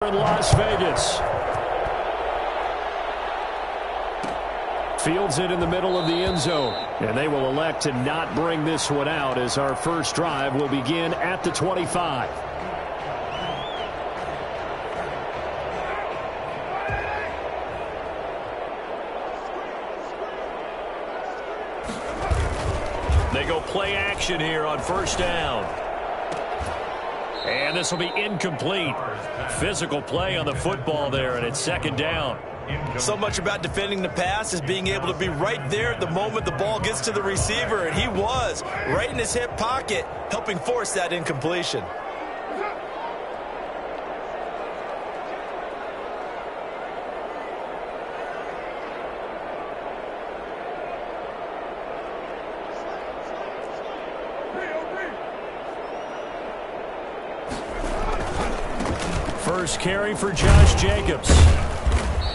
In Las Vegas. Fields it in the middle of the end zone. And they will elect to not bring this one out as our first drive will begin at the 25. They go play action here on first down. And this will be incomplete. Physical play on the football there, and it's second down. So much about defending the pass is being able to be right there at the moment the ball gets to the receiver, and he was right in his hip pocket, helping force that incompletion. First carry for Josh Jacobs.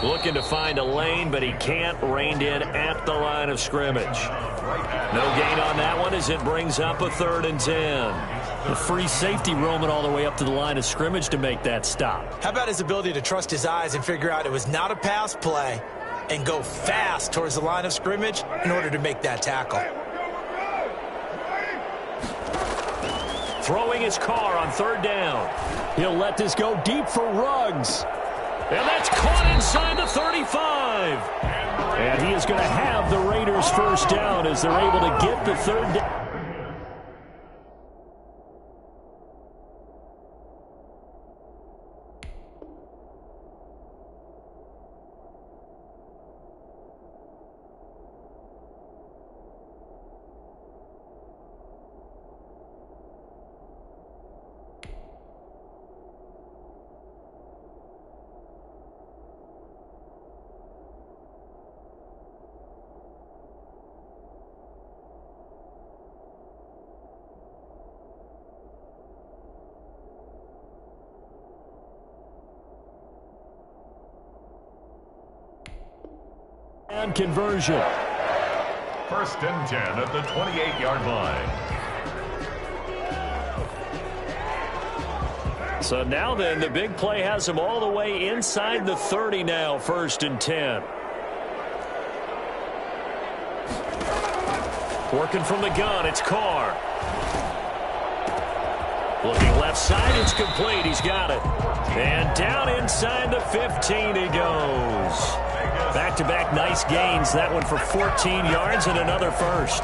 Looking to find a lane, but he can't. Reined in at the line of scrimmage. No gain on that one as it brings up a 3rd and 10. The free safety roaming all the way up to the line of scrimmage to make that stop. How about his ability to trust his eyes and figure out it was not a pass play and go fast towards the line of scrimmage in order to make that tackle. Throwing his car on 3rd down. He'll let this go deep for Ruggs. And that's caught inside the 35. And he is going to have the Raiders first down as they're able to get the 3rd down. And conversion. 1st and 10 at the 28-yard line. So now then, the big play has him all the way inside the 30 now, 1st and 10. Working from the gun, it's Carr. Looking left side, it's complete. He's got it. And down inside the 15 he goes. Back-to-back nice gains. That one for 14 yards and another first.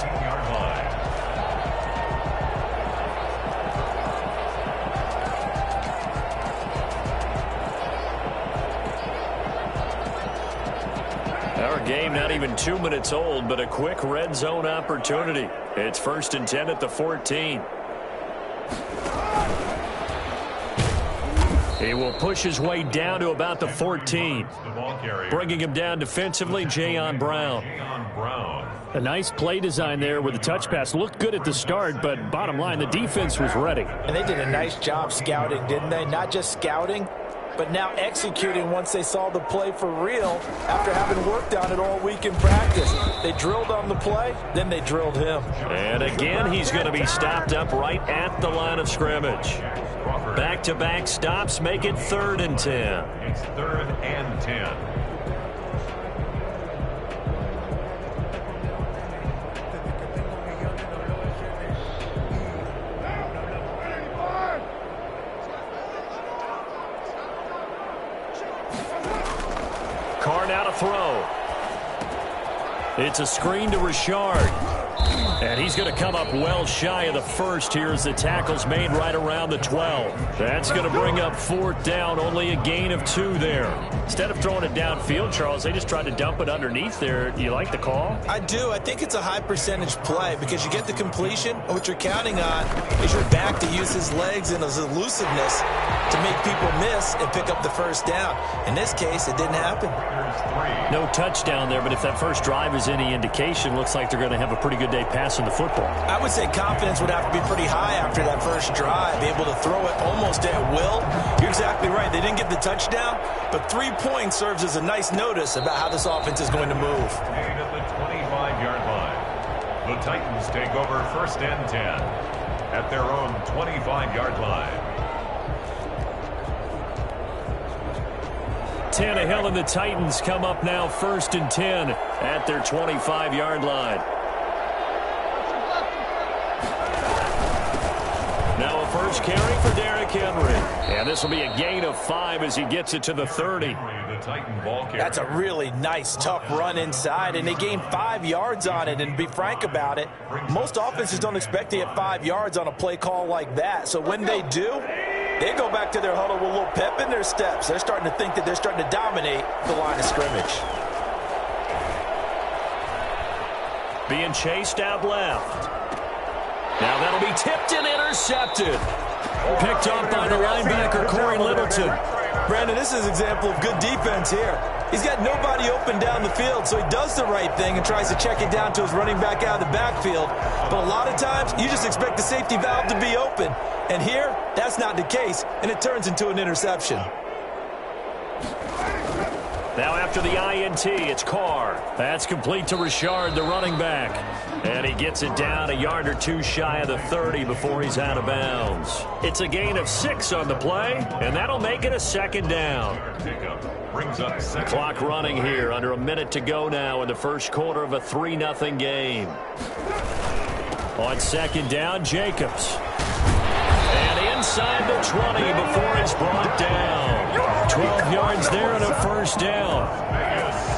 Our game not even 2 minutes old, but a quick red zone opportunity. It's 1st and 10 at the 14. He will push his way down to about the 14. Bringing him down defensively, Jayon Brown. A nice play design there with the touch pass. Looked good at the start, but bottom line, the defense was ready. And they did a nice job scouting, didn't they? Not just scouting, but now executing once they saw the play for real after having worked on it all week in practice. They drilled on the play, then they drilled him. And again, he's going to be stopped up right at the line of scrimmage. Back-to-back stops make it 3rd and 10. It's 3rd and 10. Carr now to throw. It's a screen to Richard. And he's going to come up well shy of the first here as the tackle's made right around the 12. That's going to bring up 4th down, only a gain of 2 there. Instead of throwing it downfield, Charles, they just tried to dump it underneath there. Do you like the call? I do. I think it's a high percentage play because you get the completion, and what you're counting on is your back to use his legs and his elusiveness to make people miss and pick up the first down. In this case, it didn't happen. No touchdown there, but if that first drive is any indication, looks like they're going to have a pretty good day passing the football. I would say confidence would have to be pretty high after that first drive, be able to throw it almost at will. You're exactly right. They didn't get the touchdown, but 3 points serves as a nice notice about how this offense is going to move. At the 25-yard line. The Titans take over 1st and 10 at their own 25-yard line. Tannehill and the Titans come up now 1st and 10 at their 25-yard line. Now a first carry for Derrick Henry. And this will be a gain of 5 as he gets it to the 30. That's a really nice, tough run inside, and they gained 5 yards on it. And to be frank about it, most offenses don't expect to get 5 yards on a play call like that. So when they do, they go back to their huddle with a little pep in their steps. They're starting to think that they're starting to dominate the line of scrimmage. Being chased out left. Now that'll be tipped and intercepted. Picked off by the linebacker, Corey Littleton. Brandon, this is an example of good defense here. He's got nobody open down the field, so he does the right thing and tries to check it down to his running back out of the backfield. But a lot of times, you just expect the safety valve to be open. And here, that's not the case, and it turns into an interception. Now after the INT, it's Carr. That's complete to Richard, the running back. And he gets it down a yard or two shy of the 30 before he's out of bounds. It's a gain of 6 on the play, and that'll make it a 2nd down. Clock running here, under a minute to go now in the first quarter of a 3-0 game. On 2nd down, Jacobs. And inside the 20 before it's brought down. 12 yards there and a 1st down.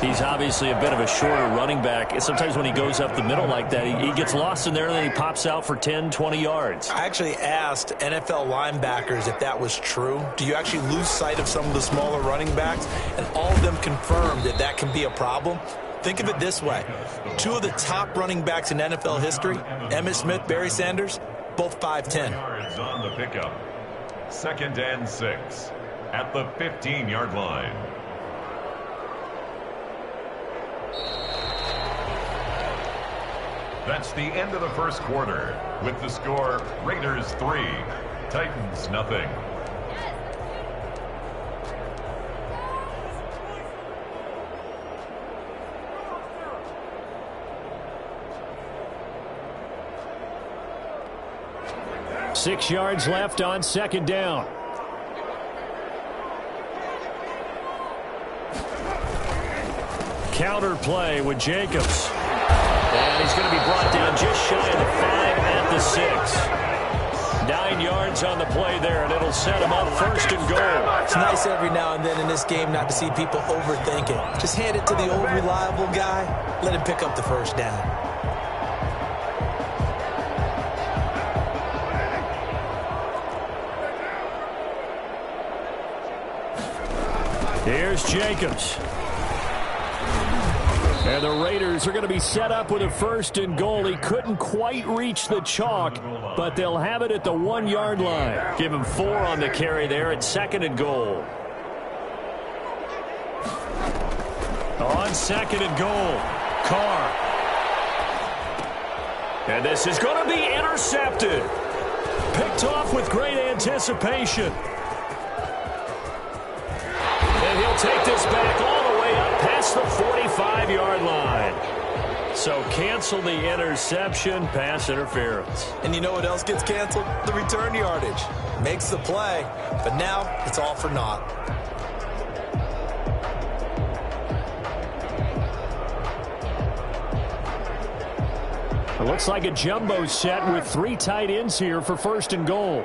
He's obviously a bit of a shorter running back. Sometimes when he goes up the middle like that, he gets lost in there and then he pops out for 10, 20 yards. I actually asked NFL linebackers if that was true. Do you actually lose sight of some of the smaller running backs? And all of them confirmed that that can be a problem. Think of it this way. 2 of the top running backs in NFL history, Emmitt Smith, Barry Sanders, both 5'10". Yards on the pickup. 2nd and 6 at the 15-yard line. That's the end of the first quarter. With the score, Raiders 3, Titans nothing. Six yards left on 2nd down. Counter play with Jacobs. And he's going to be brought down just shy of the 5 at the 6. 9 yards on the play there, and it'll set him up 1st and goal. It's nice every now and then in this game not to see people overthink it. Just hand it to the old reliable guy. Let him pick up the 1st down. Here's Jacobs. And the Raiders are going to be set up with a 1st and goal. He couldn't quite reach the chalk, but they'll have it at the 1-yard line. Give him 4 on the carry there at 2nd and goal. On 2nd and goal, Carr. And this is going to be intercepted. Picked off with great anticipation. And he'll take this back all the way up past the 45-yard line. So cancel the interception, pass interference. And you know what else gets canceled? The return yardage. Makes the play, but now it's all for naught. It looks like a jumbo set with 3 tight ends here for 1st and goal.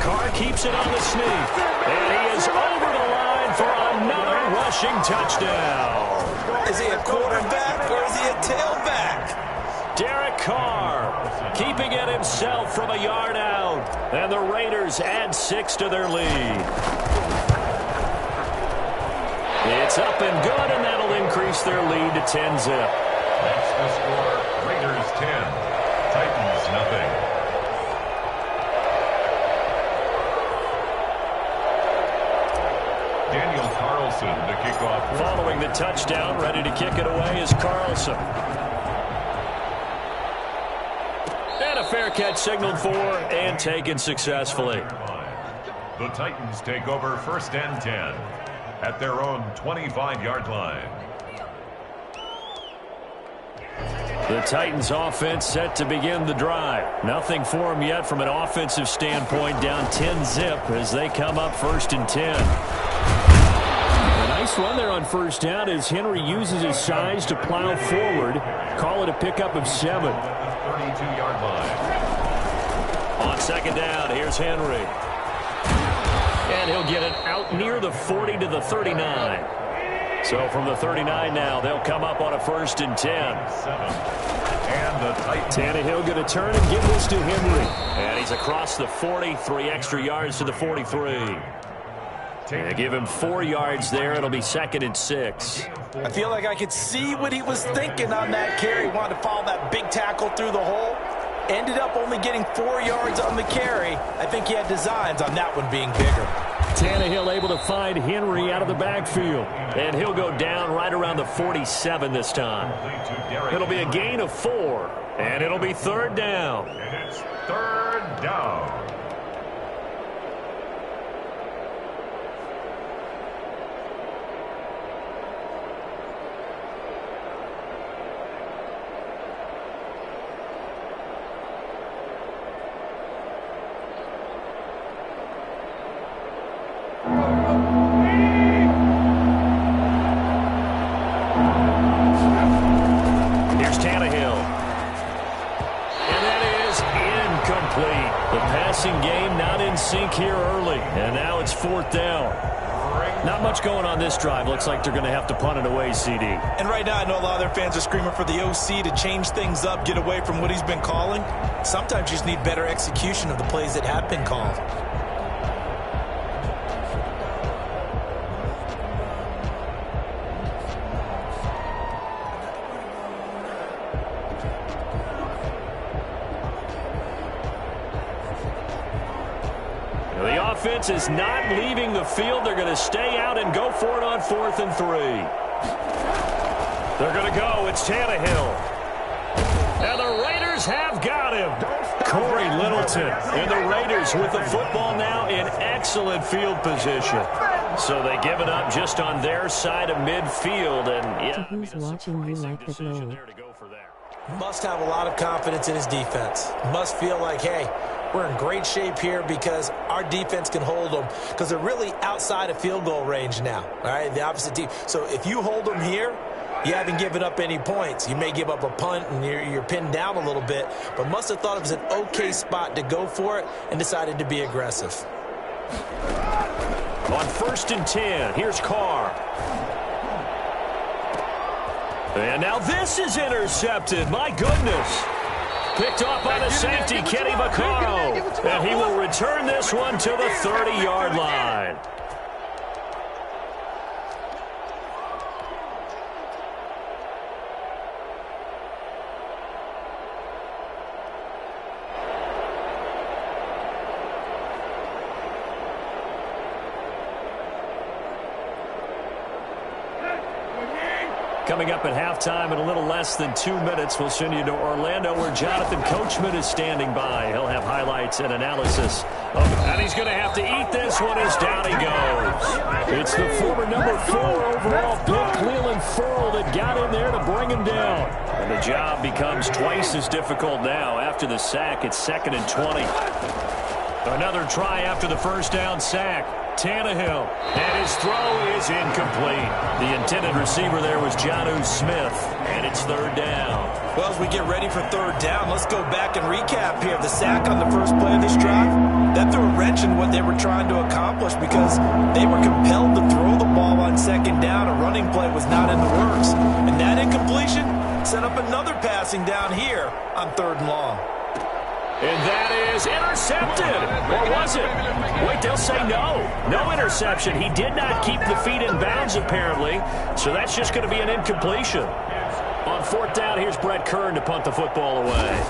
Carr keeps it on the sneak. And he is over the line for another rushing touchdown. Is he a quarterback or is he a tailback? Derek Carr keeping it himself from a yard out. And the Raiders add 6 to their lead. It's up and good, and that'll increase their lead to 10-zip. That's the score. Raiders 10, Titans nothing. To kick off. Following the touchdown, ready to kick it away is Carlson. And a fair catch signaled for and taken successfully. The Titans take over 1st and 10 at their own 25-yard line. The Titans offense set to begin the drive. Nothing for them yet from an offensive standpoint, down 10-zip as they come up 1st and 10. A nice run there on 1st down as Henry uses his size to plow forward. Call it a pickup of 7. 32-yard line. On 2nd down, here's Henry. And he'll get it out near the 40 to the 39. So from the 39 now, they'll come up on a 1st and 10. And the Titans. Tannehill going to turn and give this to Henry. And he's across the 40, 3 extra yards to the 43. They give him 4 yards there. It'll be 2nd and 6. I feel like I could see what he was thinking on that carry. Wanted to follow that big tackle through the hole. Ended up only getting 4 yards on the carry. I think he had designs on that one being bigger. Tannehill able to find Henry out of the backfield. And he'll go down right around the 47 this time. It'll be a gain of 4. And it'll be 3rd down. And it's 3rd down. Here's Tannehill. And that is incomplete. The passing game not in sync here early. And now it's 4th down. Not much going on this drive. Looks like they're going to have to punt it away, CD. And right now, I know a lot of their fans are screaming for the OC to change things up, get away from what he's been calling. Sometimes you just need better execution of the plays that have been called. The offense is not leaving the field. They're going to stay out and go for it on 4th and 3. They're going to go. It's Tannehill. And the Raiders have got him. Corey Littleton. And the Raiders with the football now in excellent field position. So they give it up just on their side of midfield. And yeah, who's watching you like it low? Must have a lot of confidence in his defense. Must feel like, hey, we're in great shape here because our defense can hold them because they're really outside of field goal range now, all right, the opposite team. So if you hold them here, you haven't given up any points. You may give up a punt and you're pinned down a little bit, but must have thought it was an okay spot to go for it and decided to be aggressive. On 1st and 10, here's Carr. And now this is intercepted. My goodness. Picked off by the safety, Kenny Vaccaro. And he will return this one to the 30-yard line. Coming up at halftime in a little less than 2 minutes, we'll send you to Orlando where Jonathan Coachman is standing by. He'll have highlights and analysis. And he's going to have to eat this one as down he goes. It's the former number 4 overall pick, Cleveland Ferrell, that got in there to bring him down. And the job becomes twice as difficult now. After the sack, it's 2nd and 20. Another try after the 1st down sack. Tannehill, and his throw is incomplete. The intended receiver there was Jonnu Smith, and it's 3rd down. Well, as we get ready for 3rd down, let's go back and recap here. The sack on the first play of this drive, that threw a wrench in what they were trying to accomplish because they were compelled to throw the ball on 2nd down. A running play was not in the works. And that incompletion set up another passing down here on 3rd and long. And that is intercepted. Or was it? Wait, they'll say no. No interception. He did not keep the feet in bounds, apparently. So that's just going to be an incompletion. On 4th down, here's Brett Kern to punt the football away.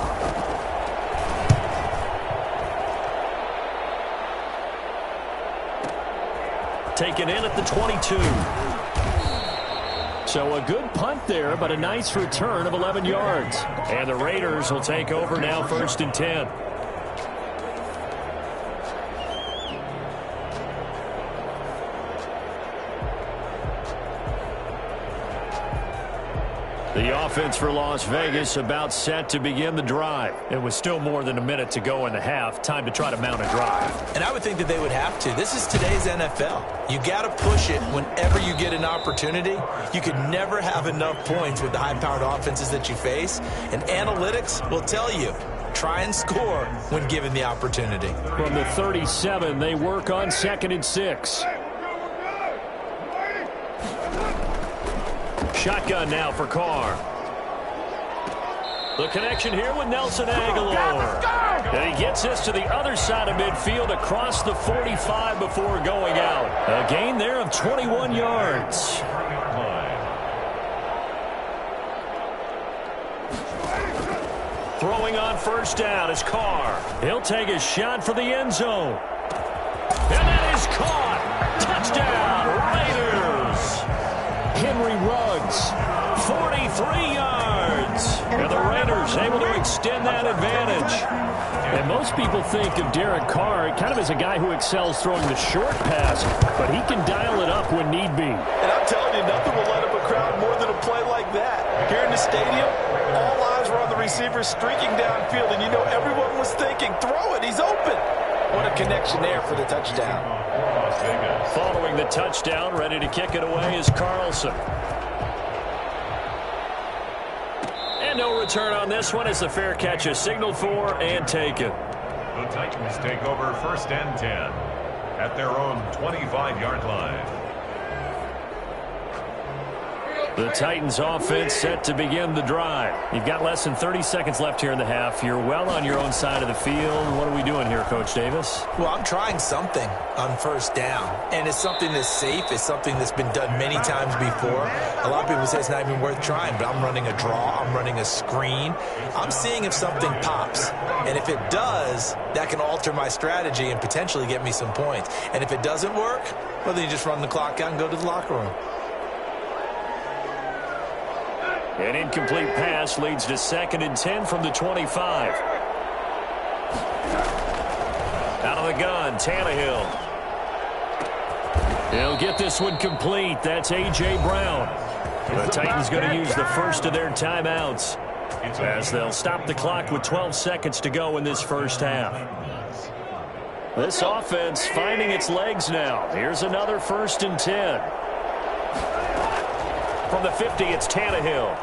Taken in at the 22. So a good punt there, but a nice return of 11 yards. And the Raiders will take over now 1st and 10. The offense for Las Vegas about set to begin the drive. It was still more than a minute to go in the half. Time to try to mount a drive. And I would think that they would have to. This is today's NFL. You got to push it whenever you get an opportunity. You could never have enough points with the high-powered offenses that you face. And analytics will tell you, try and score when given the opportunity. From the 37, they work on 2nd and 6. Shotgun now for Carr. The connection here with Nelson Aguilar. And he gets this to the other side of midfield across the 45 before going out. A gain there of 21 yards. Throwing on first down is Carr. He'll take a shot for the end zone. And that is caught. Touchdown, Raiders. Henry Ruggs, 43 yards. And the Raiders able to extend that advantage. And most people think of Derek Carr kind of as a guy who excels throwing the short pass, but he can dial it up when need be. And I'm telling you, nothing will light up a crowd more than a play like that. Here in the stadium, all eyes were on the receiver streaking downfield, and you know everyone was thinking, throw it, he's open. What a connection there for the touchdown. Following the touchdown, ready to kick it away is Carlson. And no return on this one as the fair catch is signaled for and taken. The Titans take over 1st and 10 at their own 25-yard line. The Titans offense set to begin the drive. You've got less than 30 seconds left here in the half. You're well on your own side of the field. What are we doing here, Coach Davis? Well, I'm trying something on first down, and it's something that's safe. It's something that's been done many times before. A lot of people say it's not even worth trying, but I'm running a draw. I'm running a screen. I'm seeing if something pops, and if it does, that can alter my strategy and potentially get me some points. And if it doesn't work, well, then you just run the clock out and go to the locker room. An incomplete pass leads to 2nd and 10 from the 25. Out of the gun, Tannehill. He'll get this one complete. That's A.J. Brown. The Titans going to use the first of their timeouts as they'll stop the clock with 12 seconds to go in this first half. This offense finding its legs now. Here's another 1st and 10. From the 50, it's Tannehill.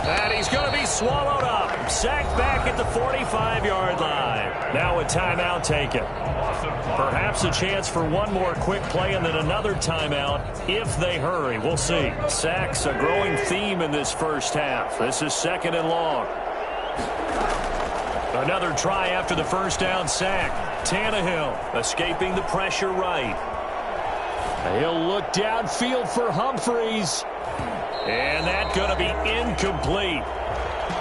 And he's going to be swallowed up. Sacked back at the 45-yard line. Now a timeout taken. Perhaps a chance for one more quick play and then another timeout if they hurry. We'll see. Sacks a growing theme in this first half. This is 2nd and long. Another try after the first down sack. Tannehill escaping the pressure right. He'll look downfield for Humphreys. And that's going to be incomplete.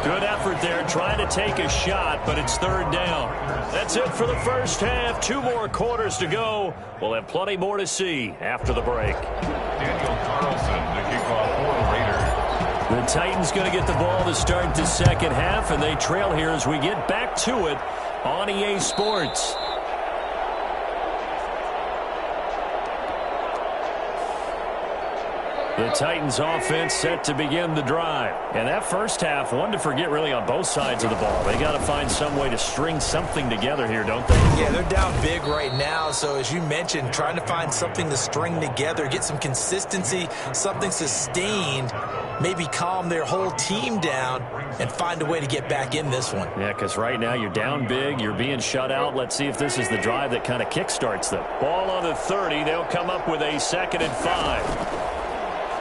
Good effort there trying to take a shot, but it's 3rd down. That's it for the first half. 2 more quarters to go. We'll have plenty more to see after the break. Daniel Carlson to kick off for the Raiders. The Titans going to get the ball to start the second half, and they trail here as we get back to it on EA Sports. The Titans offense set to begin the drive. And that first half, one to forget really on both sides of the ball. They got to find some way to string something together here, don't they? Yeah, they're down big right now. So as you mentioned, trying to find something to string together, get some consistency, something sustained, maybe calm their whole team down and find a way to get back in this one. Yeah, because right now you're down big, you're being shut out. Let's see if this is the drive that kind of kickstarts them. Ball on the 30. They'll come up with a 2nd and 5.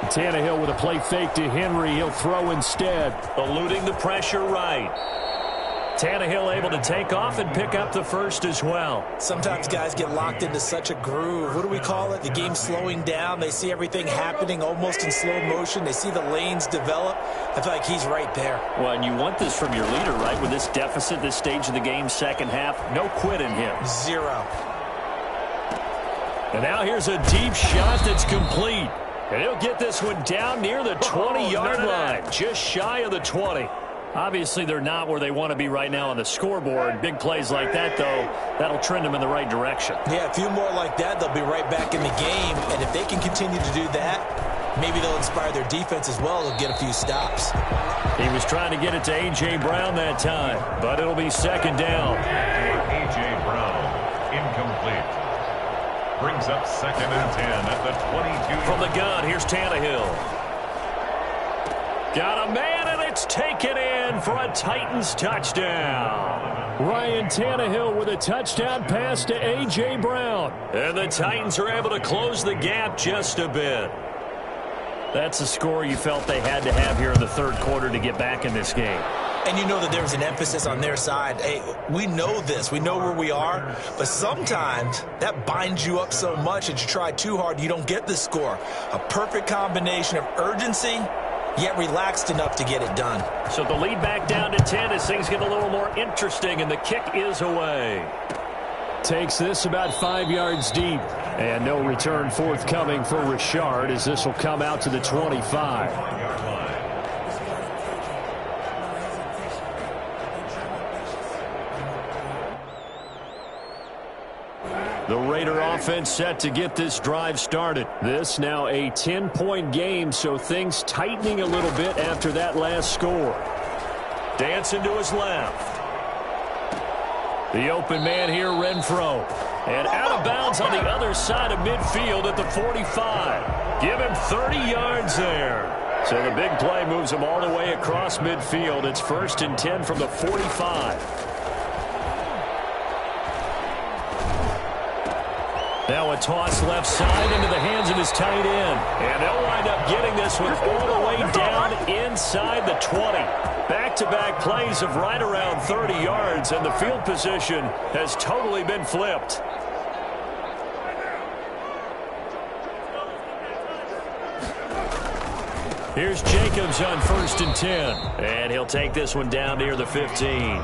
Tannehill with a play fake to Henry. He'll throw instead. Eluding the pressure right. Tannehill able to take off and pick up the first as well. Sometimes guys get locked into such a groove. What do we call it? The game slowing down. They see everything happening almost in slow motion. They see the lanes develop. I feel like he's right there. Well, and you want this from your leader, right? With this deficit, this stage of the game, second half, no quit in him. 0. And now here's a deep shot that's complete. And he'll get this one down near the 20-yard line, just shy of the 20. Obviously, they're not where they want to be right now on the scoreboard. Big plays like that, though, that'll trend them in the right direction. Yeah, a few more like that, they'll be right back in the game. And if they can continue to do that, maybe they'll inspire their defense as well. They'll get a few stops. He was trying to get it to A.J. Brown that time, but it'll be second down. A.J. Brown, incomplete. Brings up second and 10 at the 22. From the gun, here's Tannehill. Got a man, and it's taken in for a Titans touchdown. Ryan Tannehill with a touchdown pass to A.J. Brown. And the Titans are able to close the gap just a bit. That's a score you felt they had to have here in the third quarter to get back in this game. And you know that there was an emphasis on their side. Hey, we know this. We know where we are. But sometimes that binds you up so much that you try too hard, you don't get the score. A perfect combination of urgency, yet relaxed enough to get it done. So the lead back down to 10 as things get a little more interesting, and the kick is away. Takes this about 5 yards deep. And no return forthcoming for Richard as this will come out to the 25. The Raider offense set to get this drive started. This now a 10-point game, so things tightening a little bit after that last score. Dancing to his left. The open man here, Renfro. And out of bounds on the other side of midfield at the 45. Give him 30 yards there. So the big play moves him all the way across midfield. It's 1st and 10 from the 45. Now a toss left side into the hands of his tight end. And they'll wind up getting this one all the way down inside the 20. Back-to-back plays of right around 30 yards, and the field position has totally been flipped. Here's Jacobs on 1st and 10. And he'll take this one down near the 15.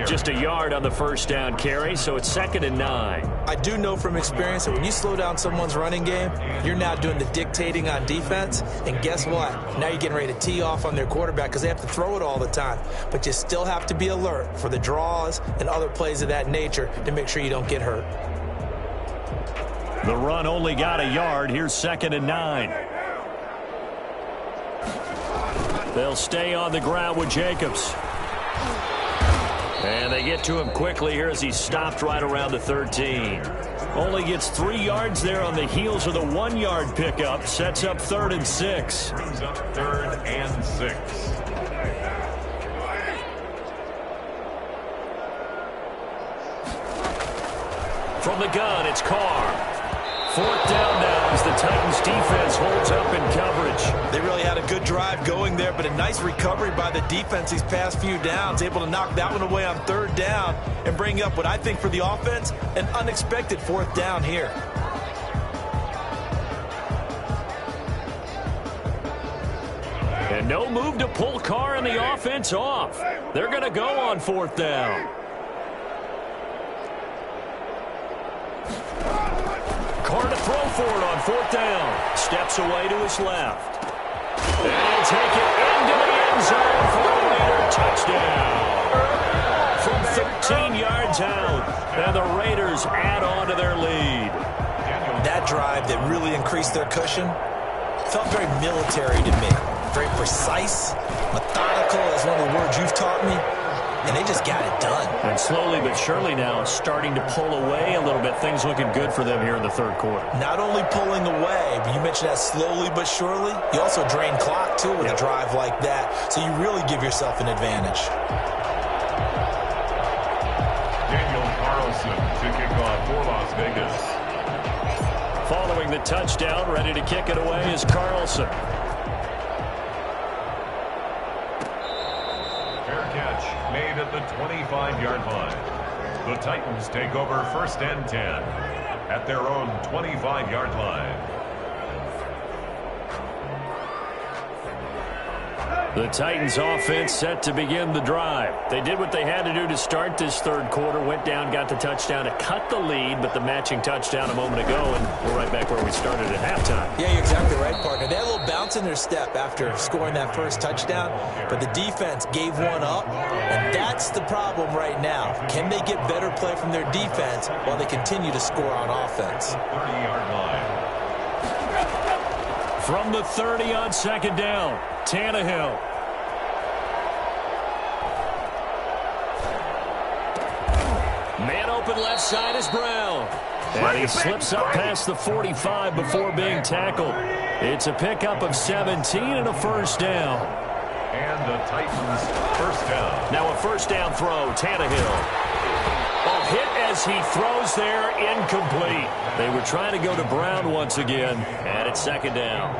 Just a yard on the first down carry, so it's 2nd and 9. I do know from experience that when you slow down someone's running game, you're now doing the dictating on defense. And guess what? Now you're getting ready to tee off on their quarterback because they have to throw it all the time. But you still have to be alert for the draws and other plays of that nature to make sure you don't get hurt. The run only got a yard. Here's 2nd and 9. They'll stay on the ground with Jacobs. And they get to him quickly here as he's stopped right around the 13. Only gets 3 yards there on the heels of the 1-yard pickup. Sets up 3rd and 6. Brings up 3rd and 6. From the gun, it's Carr. 4th down now as the Titans defense holds up in coverage. They really had a good drive going there, but a nice recovery by the defense these past few downs, able to knock that one away on 3rd down and bring up what I think for the offense, an unexpected 4th down here. And no move to pull Carr and the offense off. They're going to go on 4th down. Carr to throw for it on 4th down. Steps away to his left. And he'll take it into the end zone for a Raider touchdown. From 13 yards out. And the Raiders add on to their lead. That drive that really increased their cushion felt very military to me. Very precise, methodical, that's one of the words you've taught me. And they just got it done. And slowly but surely now starting to pull away a little bit. Things looking good for them here in the third quarter. Not only pulling away, but you mentioned that slowly but surely. You also drain clock, too, with a drive like that. So you really give yourself an advantage. Daniel Carlson to kick off for Las Vegas. Following the touchdown, ready to kick it away is Carlson. Made at the 25-yard line. The Titans take over 1st and 10 at their own 25-yard line. The Titans offense set to begin the drive. They did what they had to do to start this third quarter, went down, got the touchdown to cut the lead, but the matching touchdown a moment ago, and we're right back where we started at halftime. Yeah, you're exactly right, partner. They had a little bounce in their step after scoring that first touchdown, but the defense gave one up, and that's the problem right now. Can they get better play from their defense while they continue to score on offense? 30-yard line. From the 30 on second down, Tannehill. Man open left side is Brown. And he slips up past the 45 before being tackled. It's a pickup of 17 and a first down. And the Titans first down. Now a first down throw, Tannehill. A hit as he throws there, incomplete. They were trying to go to Brown once again, and it's second down.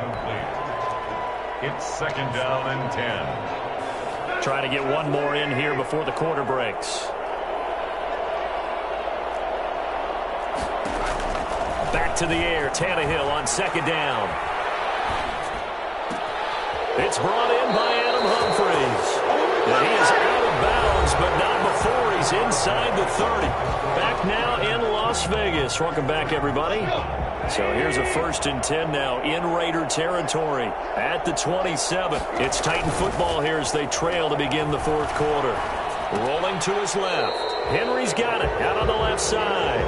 It's second down and 10. Trying to get one more in here before the quarter breaks. Back to the air, Tannehill on second down. It's brought in by Adam Humphries. And he is out of bounds, but not before he's inside the 30. Back now in Las Vegas. Welcome back, everybody. So here's a first and 10 now in Raider territory at the 27. It's Titan football here as they trail to begin the fourth quarter. Rolling to his left. Henry's got it out on the left side.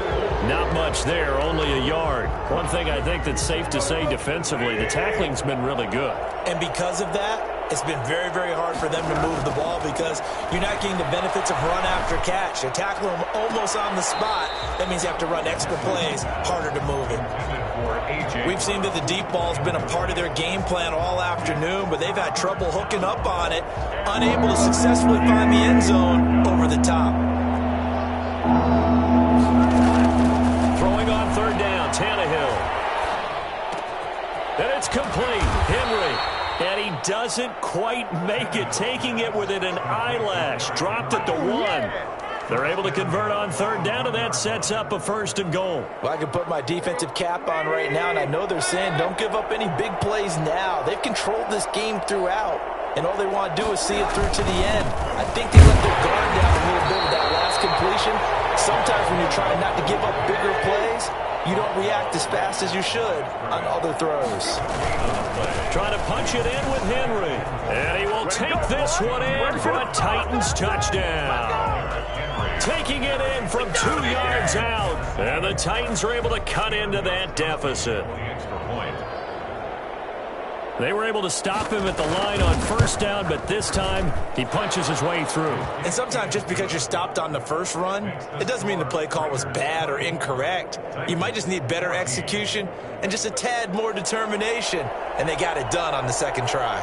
Not much there, only a yard. One thing I think that's safe to say defensively, the tackling's been really good. And because of that, it's been very, very hard for them to move the ball because you're not getting the benefits of run after catch. You tackle them almost on the spot. That means you have to run extra plays, harder to move it. We've seen that the deep ball's been a part of their game plan all afternoon, but they've had trouble hooking up on it, unable to successfully find the end zone over the top. Throwing on third down, Tannehill. And it's complete. Henry. And he doesn't quite make it, taking it within an eyelash. Dropped at the 1. They're able to convert on third down, and that sets up a first and goal. Well, I can put my defensive cap on right now, and I know they're saying don't give up any big plays now. They've controlled this game throughout, and all they want to do is see it through to the end. I think they let their guard down a little bit with that last completion. Sometimes when you're trying not to give up bigger plays, you don't react as fast as you should on other throws. Trying to punch it in with Henry. And he will take this one in for a Titans touchdown. Taking it in from 2 yards out. And the Titans are able to cut into that deficit. They were able to stop him at the line on first down, but this time he punches his way through. And sometimes just because you're stopped on the first run, it doesn't mean the play call was bad or incorrect. You might just need better execution and just a tad more determination, and they got it done on the second try.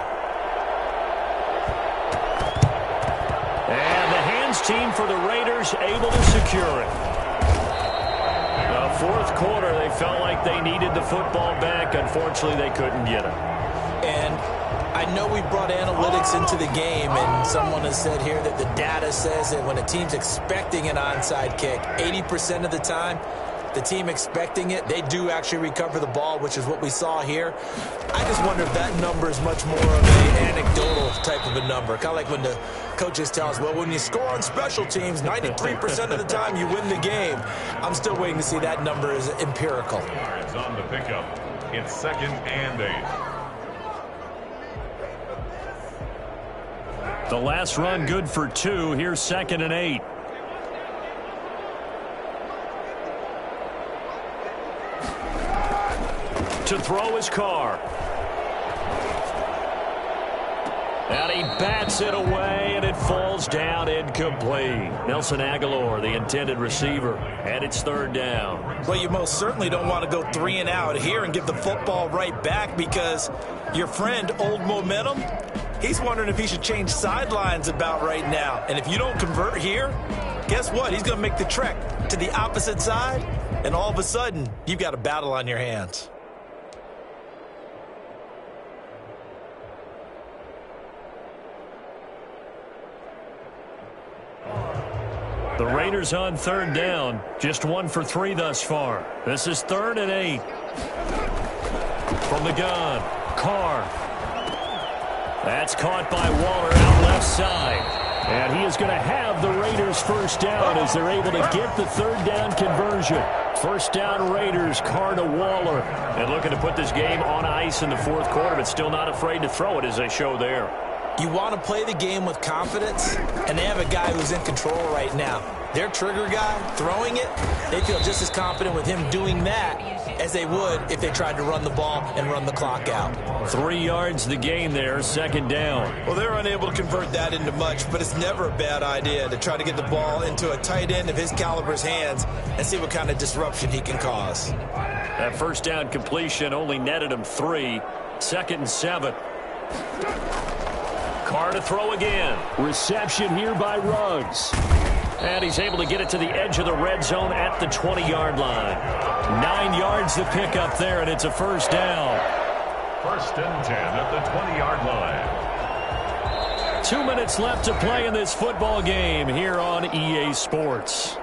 And the hands team for the Raiders able to secure it. The fourth quarter, they felt like they needed the football back. Unfortunately, they couldn't get it. And I know we brought analytics into the game, and someone has said here that the data says that when a team's expecting an onside kick, 80% of the time, the team expecting it, they do actually recover the ball, which is what we saw here. I just wonder if that number is much more of an anecdotal type of a number. Kind of like when the coaches tell us, well, when you score on special teams, 93% of the time you win the game. I'm still waiting to see that number is empirical. It's on the pickup. It's second and 8. The last run good for 2. Here's second and 8. To throw his car. And he bats it away, and it falls down incomplete. Nelson Aguilar, the intended receiver, and it's third down. Well, you most certainly don't want to go 3 and out here and give the football right back because your friend, Old Momentum, he's wondering if he should change sidelines about right now. And if you don't convert here, guess what? He's going to make the trek to the opposite side, and all of a sudden, you've got a battle on your hands. The Raiders on third down. Just 1 for 3 thus far. This is third and 8. From the gun, Carr. That's caught by Waller out left side. And he is going to have the Raiders first down as they're able to get the third down conversion. First down Raiders, Carr to Waller. And looking to put this game on ice in the fourth quarter, but still not afraid to throw it as they show there. You want to play the game with confidence, and they have a guy who's in control right now. their trigger guy, throwing it, they feel just as confident with him doing that as they would if they tried to run the ball and run the clock out. 3 yards the gain there, second down. Well, they're unable to convert that into much, but it's never a bad idea to try to get the ball into a tight end of his caliber's hands and see what kind of disruption he can cause. That first down completion only netted him 3. 2nd and 7. Carr to throw again. Reception here by Ruggs. And he's able to get it to the edge of the red zone at the 20-yard line. 9 yards to pick up there, and it's a first down. 1st and 10 at the 20-yard line. 2 minutes left to play in this football game here on EA Sports.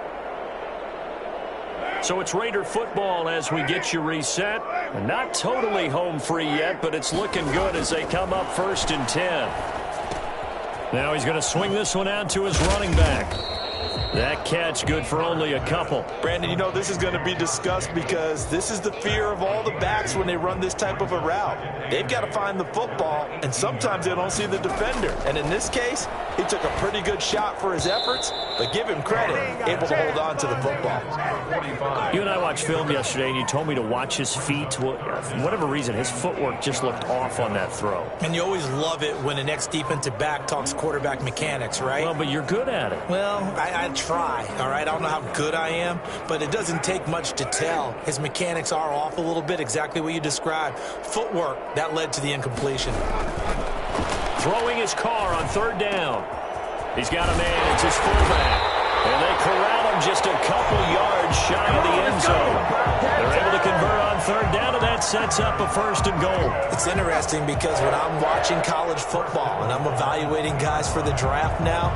So it's Raider football as we get you reset. Not totally home free yet, but it's looking good as they come up 1st and 10. Now he's going to swing this one out to his running back. That catch good for only a couple. Brandon, you know this is going to be discussed because this is the fear of all the backs when they run this type of a route. They've got to find the football, and sometimes they don't see the defender. And in this case, he took a pretty good shot for his efforts, but give him credit, able to hold on to the football. You and I watched film yesterday, and you told me to watch his feet. For whatever reason, his footwork just looked off on that throw. And you always love it when an ex-defensive back talks quarterback mechanics, right? Well, but you're good at it. Well, I try, all right? I don't know how good I am, but it doesn't take much to tell. His mechanics are off a little bit, exactly what you described. Footwork, that led to the incompletion. Throwing his Carr on 3rd down. He's got a man. It's his fullback. And they corral him just a couple yards shy of the end zone. They're able to convert on 3rd down, and that sets up a 1st and goal. It's interesting because when I'm watching college football and I'm evaluating guys for the draft now,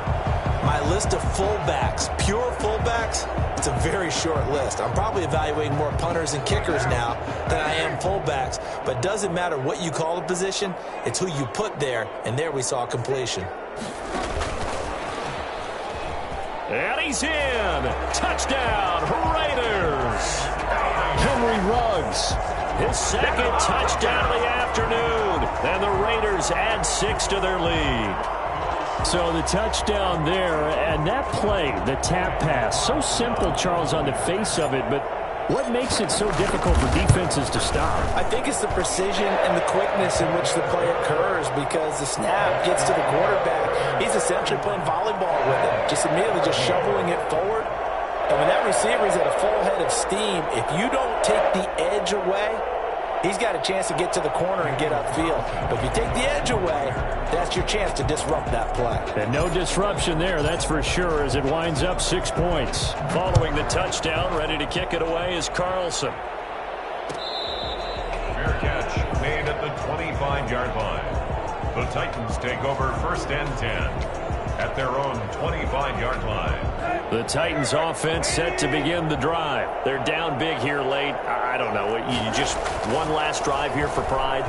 my list of fullbacks, pure fullbacks, it's a very short list. I'm probably evaluating more punters and kickers now than I am fullbacks. But it doesn't matter what you call the position, it's who you put there, and there we saw completion. And he's in. Touchdown, Raiders. Henry Ruggs, his 2nd touchdown of the afternoon. And the Raiders add 6 to their lead. So the touchdown there, and that play, the tap pass, so simple, Charles, on the face of it, but what makes it so difficult for defenses to stop? I think it's the precision and the quickness in which the play occurs because the snap gets to the quarterback. He's essentially playing volleyball with it, just immediately just shoveling it forward. And when that receiver is at a full head of steam, if you don't take the edge away, he's got a chance to get to the corner and get upfield. But if you take the edge away, that's your chance to disrupt that play. And no disruption there, that's for sure, as it winds up 6 points. Following the touchdown, ready to kick it away is Carlson. Fair catch made at the 25-yard line. The Titans take over 1st and 10 at their own 25-yard line. The Titans offense set to begin the drive. They're down big here late. I don't know. You just one last drive here for pride?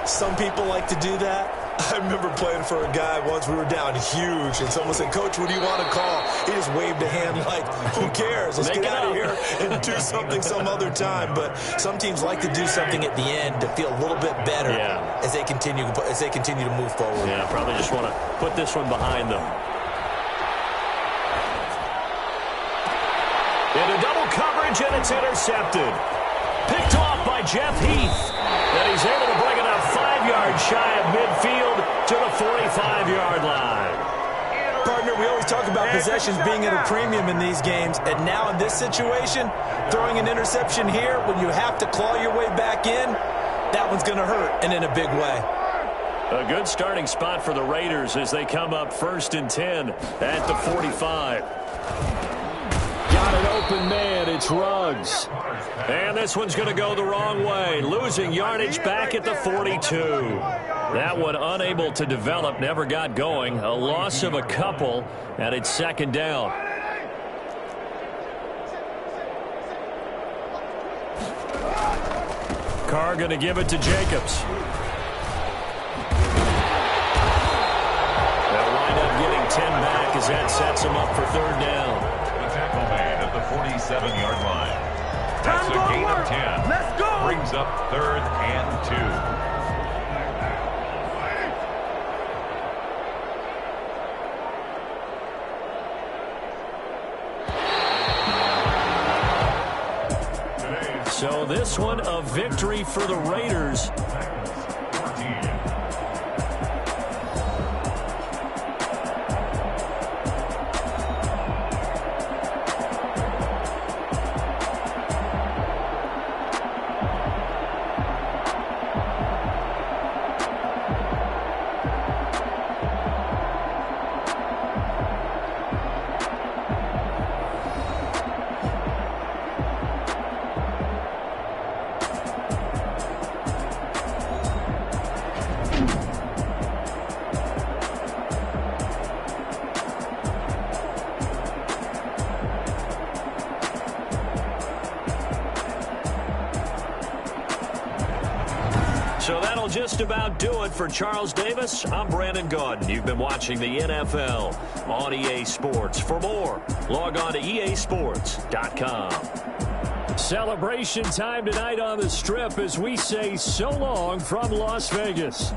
Some people like to do that. I remember playing for a guy once. We were down huge, and someone said, "Coach, what do you want to call?" He just waved a hand like, who cares? Let's get out of here and do something some other time. But some teams like to do something at the end to feel a little bit better as they continue to move forward. Yeah, probably just want to put this one behind them. Into double coverage, and it's intercepted. Picked off by Jeff Heath. And he's able to bring it up 5 yards shy of midfield to the 45-yard line. Partner, we always talk about possessions being at a premium in these games. And now in this situation, throwing an interception here when you have to claw your way back in, that one's going to hurt, and in a big way. A good starting spot for the Raiders as they come up 1st and 10 at the 45. Got an open man. It's Ruggs. And this one's going to go the wrong way. Losing yardage back at the 42. That one unable to develop, never got going. A loss of a couple, and it's 2nd down. Carr going to give it to Jacobs. They'll wind up getting 10 back as that sets him up for 3rd down. The tackle made at the 47-yard line. That's a gain of 10. Let's go. Brings up 3rd and 2. So this one a victory for the Raiders. So that'll just about do it for Charles Davis. I'm Brandon Gaudin. You've been watching the NFL on EA Sports. For more, log on to easports.com. Celebration time tonight on the Strip as we say so long from Las Vegas.